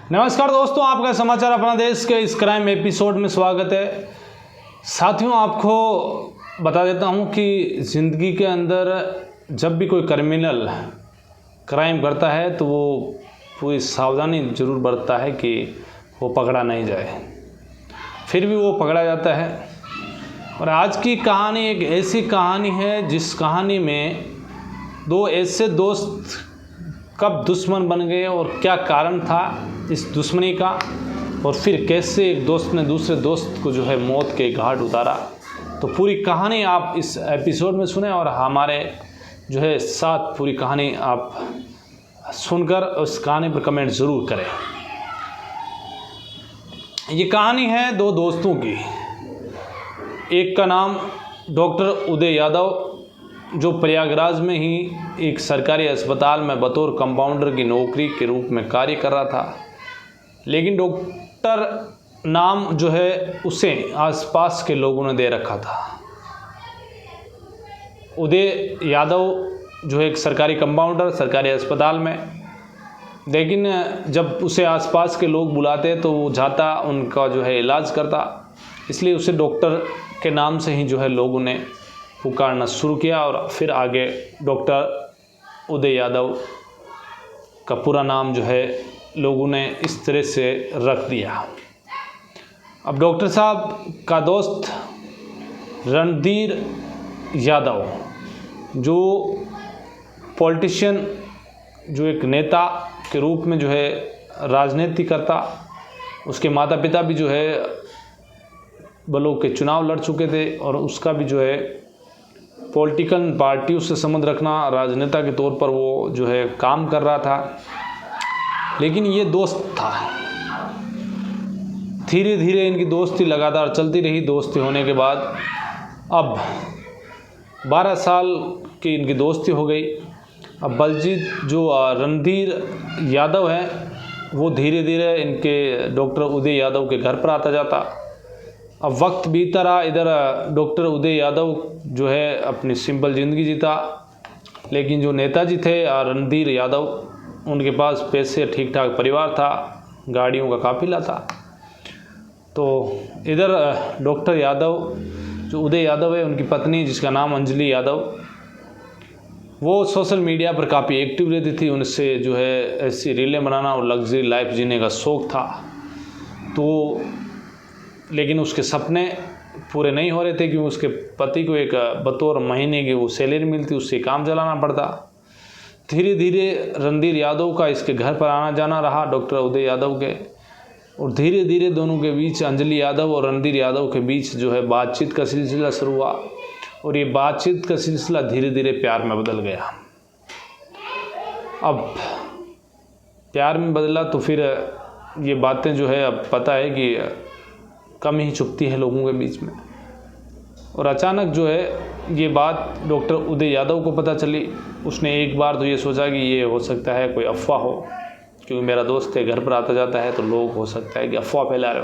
नमस्कार दोस्तों, आपका समाचार अपना देश के इस क्राइम एपिसोड में स्वागत है। साथियों, आपको बता देता हूं कि ज़िंदगी के अंदर जब भी कोई क्रिमिनल क्राइम करता है तो वो पूरी सावधानी ज़रूर बरतता है कि वो पकड़ा नहीं जाए, फिर भी वो पकड़ा जाता है। और आज की कहानी एक ऐसी कहानी है जिस कहानी में दो ऐसे दोस्त कब दुश्मन बन गए और क्या कारण था इस दुश्मनी का, और फिर कैसे एक दोस्त ने दूसरे दोस्त को मौत के घाट उतारा। तो पूरी कहानी आप इस एपिसोड में सुने और हमारे साथ पूरी कहानी आप सुनकर उस कहानी पर कमेंट ज़रूर करें। ये कहानी है दो दोस्तों की। एक का नाम डॉक्टर उदय यादव, जो प्रयागराज में ही एक सरकारी अस्पताल में बतौर कंपाउंडर की नौकरी के रूप में कार्य कर रहा था, लेकिन डॉक्टर नाम उसे आसपास के लोगों ने दे रखा था। उदय यादव एक सरकारी कंपाउंडर सरकारी अस्पताल में, लेकिन जब उसे आसपास के लोग बुलाते तो वो जाता, उनका इलाज करता। इसलिए उसे डॉक्टर के नाम से ही लोगों ने पुकारना शुरू किया और फिर आगे डॉक्टर उदय यादव का पूरा नाम लोगों ने इस तरह से रख दिया। अब डॉक्टर साहब का दोस्त रणधीर यादव, जो पॉलिटिशियन, जो एक नेता के रूप में राजनीति करता, उसके माता पिता भी बलों के चुनाव लड़ चुके थे और उसका भी पॉलिटिकल पार्टियों से संबंध रखना, राजनेता के तौर पर वो काम कर रहा था। लेकिन ये दोस्त था। धीरे धीरे इनकी दोस्ती लगातार चलती रही। दोस्ती होने के बाद अब 12 साल की इनकी दोस्ती हो गई। अब बलजीत जो रणधीर यादव है, वो धीरे धीरे इनके डॉक्टर उदय यादव के घर पर आता जाता। अब वक्त बीतता रहा, इधर डॉक्टर उदय यादव अपनी सिंपल ज़िंदगी जीता, लेकिन जो नेताजी थे रणधीर यादव, उनके पास पैसे, ठीक ठाक परिवार था, गाड़ियों का काफ़िला था। तो इधर डॉक्टर यादव, जो उदय यादव है, उनकी पत्नी जिसका नाम अंजलि यादव, वो सोशल मीडिया पर काफ़ी एक्टिव रहती थी। उनसे ऐसी रीलें बनाना और लग्जरी लाइफ जीने का शौक़ था। तो लेकिन उसके सपने पूरे नहीं हो रहे थे, क्योंकि उसके पति को एक बतौर महीने की वो सैलरी मिलती, उससे काम चलाना पड़ता। धीरे धीरे रणधीर यादव का इसके घर पर आना जाना रहा, डॉक्टर उदय यादव के, और धीरे धीरे दोनों के बीच, अंजलि यादव और रणधीर यादव के बीच बातचीत का सिलसिला शुरू हुआ, और ये बातचीत का सिलसिला धीरे धीरे प्यार में बदल गया। अब प्यार में बदला तो फिर ये बातें अब पता है कि कम ही छुपती है लोगों के बीच में। और अचानक ये बात डॉक्टर उदय यादव को पता चली। उसने एक बार तो ये सोचा कि ये हो सकता है कोई अफवाह हो, क्योंकि मेरा दोस्त है, घर पर आता जाता है, तो लोग हो सकता है कि अफवाह फैला रहे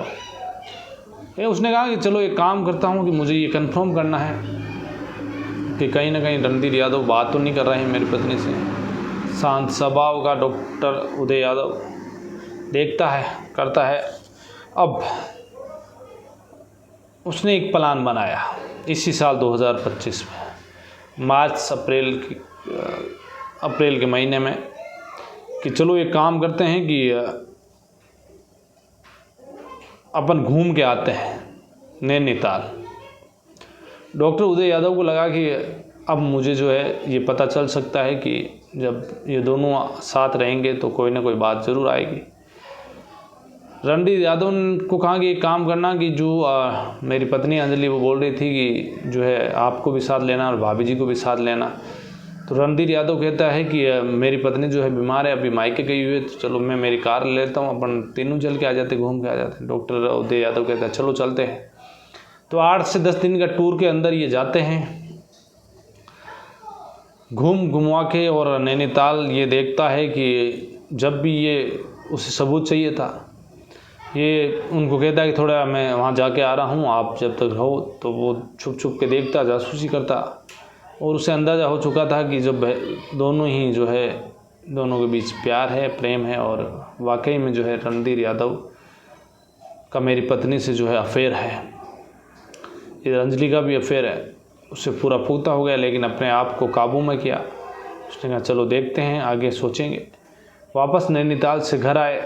हो। उसने कहा कि चलो एक काम करता हूँ कि मुझे ये कंफर्म करना है कि कहीं ना कहीं रणधीर यादव बात तो नहीं कर रहे हैं मेरी पत्नी से। शांत स्वभाव का डॉक्टर उदय यादव देखता है, करता है। अब उसने एक प्लान बनाया इसी साल 2025 में, मार्च अप्रैल के महीने में, कि चलो एक काम करते हैं कि अपन घूम के आते हैं नैनीताल। डॉक्टर उदय यादव को लगा कि अब मुझे ये पता चल सकता है कि जब ये दोनों साथ रहेंगे तो कोई ना कोई बात ज़रूर आएगी। रणधीर यादव को कहा कि एक काम करना कि जो मेरी पत्नी अंजलि वो बोल रही थी कि आपको भी साथ लेना और भाभी जी को भी साथ लेना। तो रणधीर यादव कहता है कि मेरी पत्नी बीमार है, अभी मायके गई हुई है, तो चलो मैं मेरी कार ले लेता हूँ, अपन तीनों चल के आ जाते, घूम के आ जाते। डॉक्टर उदय यादव कहता है चलो चलते हैं। तो 8 से 10 दिन का टूर के अंदर ये जाते हैं, घुमा के, और नैनीताल ये देखता है कि जब भी ये उसे सबूत चाहिए था, ये उनको कहता है कि थोड़ा मैं वहाँ जाके आ रहा हूँ, आप जब तक रहो। तो वो छुप छुप के देखता, जासूसी करता, और उसे अंदाज़ा हो चुका था कि जब दोनों ही दोनों के बीच प्यार है, प्रेम है और वाकई में जो है रणधीर यादव का मेरी पत्नी से जो है अफेयर है। इधर अंजलि का भी अफेयर है, उससे पूरा पुख्ता हो गया लेकिन अपने आप को काबू में किया। उसने कहा चलो देखते हैं, आगे सोचेंगे। वापस नैनीताल से घर आए,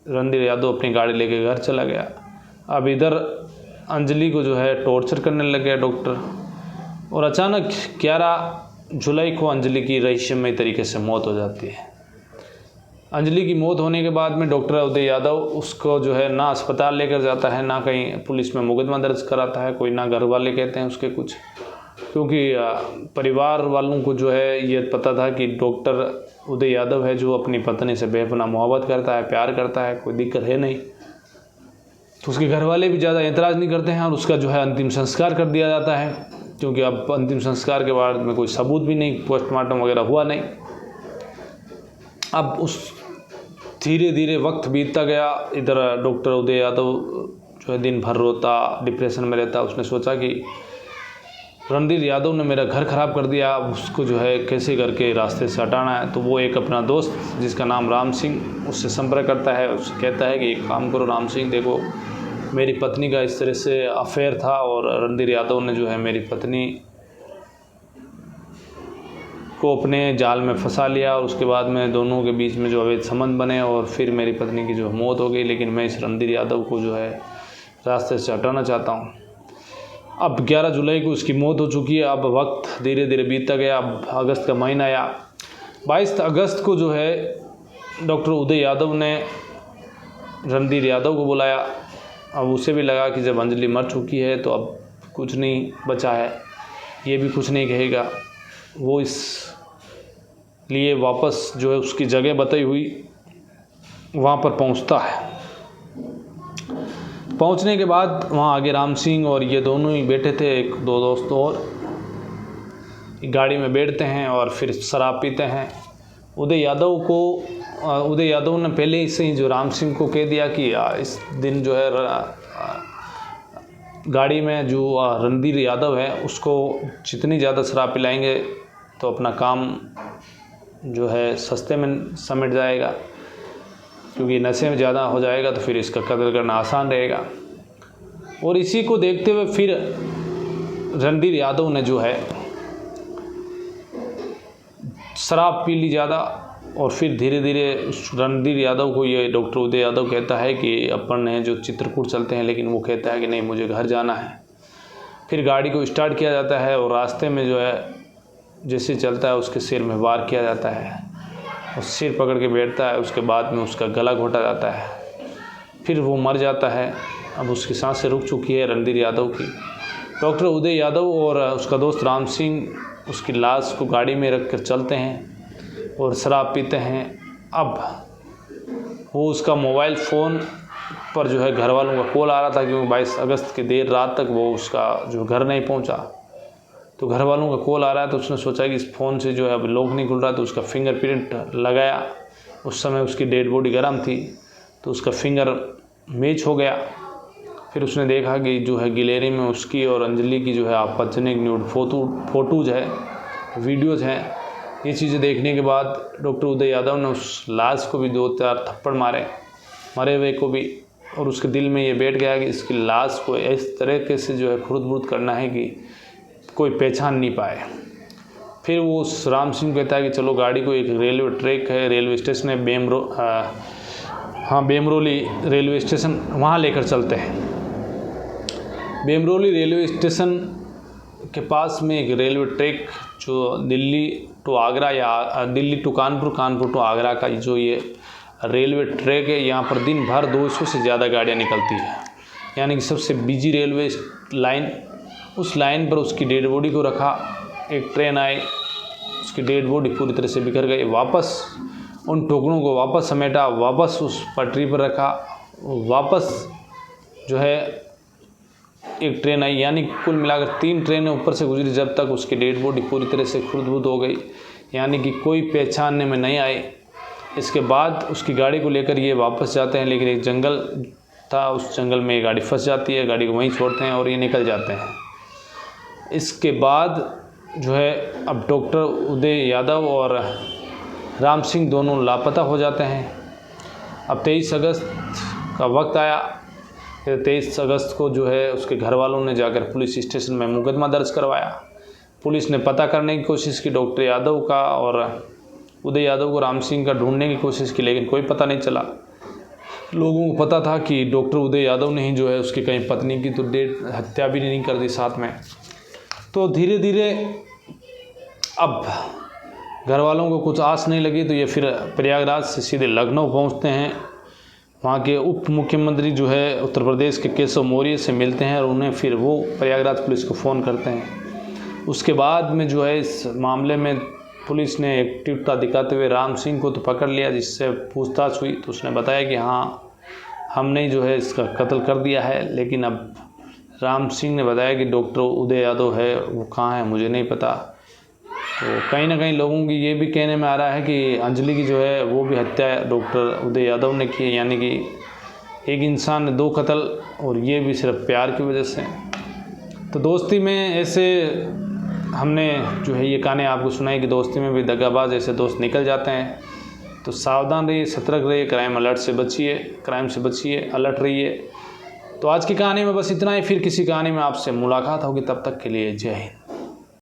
रणधीर यादव अपनी गाड़ी लेके घर चला गया। अब इधर अंजलि को जो है टॉर्चर करने लग गया डॉक्टर, और अचानक 11 जुलाई को अंजलि की रहस्यमय तरीके से मौत हो जाती है। अंजलि की मौत होने के बाद में डॉक्टर उदय यादव उसको जो है ना अस्पताल लेकर जाता है, ना कहीं पुलिस में मुकदमा दर्ज कराता है, कोई ना घर वाले कहते हैं उसके कुछ, क्योंकि परिवार वालों को जो है ये पता था कि डॉक्टर उदय यादव है जो अपनी पत्नी से बेपनाह मोहब्बत करता है, प्यार करता है, कोई दिक्कत है नहीं। तो उसके घर वाले भी ज़्यादा एतराज़ नहीं करते हैं और उसका जो है अंतिम संस्कार कर दिया जाता है, क्योंकि अब अंतिम संस्कार के बाद में कोई सबूत भी नहीं, पोस्टमार्टम वगैरह हुआ नहीं। अब उस धीरे धीरे वक्त बीतता गया। इधर डॉक्टर उदय यादव जो है दिन भर रोता, डिप्रेशन में रहता। उसने सोचा कि रणधीर यादव ने मेरा घर ख़राब कर दिया, उसको जो है कैसे करके रास्ते से हटाना है। तो वो एक अपना दोस्त जिसका नाम राम सिंह, उससे संपर्क करता है। उससे कहता है कि एक काम करो राम सिंह, देखो मेरी पत्नी का इस तरह से अफेयर था और रणधीर यादव ने जो है मेरी पत्नी को अपने जाल में फंसा लिया और उसके बाद में दोनों के बीच में जो अवैध संबंध बने और फिर मेरी पत्नी की जो मौत हो गई। लेकिन मैं इस रणधीर यादव को जो है रास्ते से हटाना चाहता हूँ। अब 11 जुलाई को उसकी मौत हो चुकी है। अब वक्त धीरे धीरे बीतता गया। अब अगस्त का महीना आया। 22 अगस्त को जो है डॉक्टर उदय यादव ने रणधीर यादव को बुलाया। अब उसे भी लगा कि जब अंजलि मर चुकी है तो अब कुछ नहीं बचा है, ये भी कुछ नहीं कहेगा। वो इस लिए वापस जो है उसकी जगह बताई हुई वहाँ पर पहुँचता है। पहुँचने के बाद वहाँ आगे राम सिंह और ये दोनों ही बैठे थे, एक दो दोस्त और गाड़ी में बैठते हैं और फिर शराब पीते हैं। उदय यादव ने पहले से ही जो राम सिंह को कह दिया कि इस दिन जो है गाड़ी में जो रणधीर यादव है उसको जितनी ज़्यादा शराब पिलाएंगे तो अपना काम जो है सस्ते में समेट जाएगा, क्योंकि नशे में ज़्यादा हो जाएगा तो फिर इसका कत्ल करना आसान रहेगा। और इसी को देखते हुए फिर रणधीर यादव ने जो है शराब पी ली ज़्यादा और फिर धीरे धीरे रणधीर यादव को ये डॉक्टर उदय यादव कहता है कि अपन ने जो चित्रकूट चलते हैं, लेकिन वो कहता है कि नहीं मुझे घर जाना है। फिर गाड़ी को स्टार्ट किया जाता है और रास्ते में जो है जैसे चलता है उसके सिर में वार किया जाता है और सिर पकड़ के बैठता है। उसके बाद में उसका गला घोटा जाता है, फिर वो मर जाता है। अब उसकी सांसें रुक चुकी है रणधीर यादव की। डॉक्टर उदय यादव और उसका दोस्त राम सिंह उसकी लाश को गाड़ी में रख कर चलते हैं और शराब पीते हैं। अब वो उसका मोबाइल फ़ोन पर जो है घर वालों का कॉल आ रहा था, क्योंकि 22 अगस्त की देर रात तक वो उसका जो घर नहीं पहुंचा, तो घर वालों का कॉल आ रहा है। तो उसने सोचा कि इस फ़ोन से जो है अब लॉक नहीं खुल रहा, तो उसका फिंगरप्रिंट लगाया। उस समय उसकी डेड बॉडी गर्म थी तो उसका फिंगर मैच हो गया। फिर उसने देखा कि जो है गैलरी में उसकी और अंजलि की जो है आपत्तिजनक न्यूड फ़ोटोज़ है, वीडियोज़ हैं। ये चीज़ें देखने के बाद डॉक्टर उदय यादव ने उस लाश को भी 2-4 थप्पड़ मारे, मरे हुए को भी, और उसके दिल में ये बैठ गया कि इसकी लाश को इस तरीके से जो है खुर्द-बुर्द करना है कि कोई पहचान नहीं पाए। फिर वो उस राम सिंह कहता है कि चलो गाड़ी को एक रेलवे ट्रैक है, रेलवे स्टेशन है, बेमरोली रेलवे स्टेशन, वहाँ लेकर चलते हैं। बेमरोली रेलवे स्टेशन के पास में एक रेलवे ट्रैक जो दिल्ली टू आगरा या दिल्ली टू कानपुर, कानपुर टू आगरा का जो ये रेलवे ट्रैक है, यहाँ पर दिन भर 200 से ज़्यादा गाड़ियाँ निकलती है, यानी कि सबसे बिजी रेलवे लाइन। उस लाइन पर उसकी डेड बॉडी को रखा। एक ट्रेन आई, उसकी डेड बॉडी पूरी तरह से बिखर गई। वापस उन टुकड़ों को वापस समेटा, वापस उस पटरी पर रखा, वापस जो है एक ट्रेन आई, यानी कुल मिलाकर 3 ट्रेनें ऊपर से गुजरी जब तक उसकी डेड बॉडी पूरी तरह से खुर्द-बुर्द हो गई, यानी कि कोई पहचानने में नहीं आई। इसके बाद उसकी गाड़ी को लेकर ये वापस जाते हैं, लेकिन एक जंगल था, उस जंगल में ये गाड़ी फंस जाती है। गाड़ी को वहीं छोड़ते हैं और ये निकल जाते हैं। इसके बाद जो है अब डॉक्टर उदय यादव और राम सिंह दोनों लापता हो जाते हैं। अब 23 अगस्त का वक्त आया। फिर 23 अगस्त को जो है उसके घर वालों ने जाकर पुलिस स्टेशन में मुकदमा दर्ज करवाया। पुलिस ने पता करने की कोशिश की डॉक्टर यादव का और उदय यादव को, राम सिंह का ढूंढने की कोशिश की, लेकिन कोई पता नहीं चला। लोगों को पता था कि डॉक्टर उदय यादव ने ही जो है उसकी कहीं पत्नी की तो हत्या भी नहीं कर दी साथ में। तो धीरे धीरे अब घर वालों को कुछ आस नहीं लगी, तो ये फिर प्रयागराज से सीधे लखनऊ पहुंचते हैं। वहाँ के उप मुख्यमंत्री जो है उत्तर प्रदेश के केशव मौर्य से मिलते हैं और उन्हें फिर वो प्रयागराज पुलिस को फ़ोन करते हैं। उसके बाद में जो है इस मामले में पुलिस ने एक्टिवता दिखाते हुए राम सिंह को तो पकड़ लिया, जिससे पूछताछ हुई तो उसने बताया कि हाँ, हमने जो है इसका कत्ल कर दिया है। लेकिन अब राम सिंह ने बताया कि डॉक्टर उदय यादव है, वो कहाँ है मुझे नहीं पता। तो कहीं ना कहीं लोगों की ये भी कहने में आ रहा है कि अंजलि की जो है वो भी हत्या डॉक्टर उदय यादव ने की है, यानी कि एक इंसान ने 2 कत्ल, और ये भी सिर्फ प्यार की वजह से। तो दोस्ती में ऐसे हमने जो है ये कहानी आपको सुनाई कि दोस्ती में भी दगाबाज ऐसे दोस्त निकल जाते हैं। तो सावधान रहिए, सतर्क रहिए, क्राइम से बचिए, अलर्ट रहिए। तो आज की कहानी में बस इतना ही। फिर किसी कहानी में आपसे मुलाकात होगी, तब तक के लिए जय हिंद।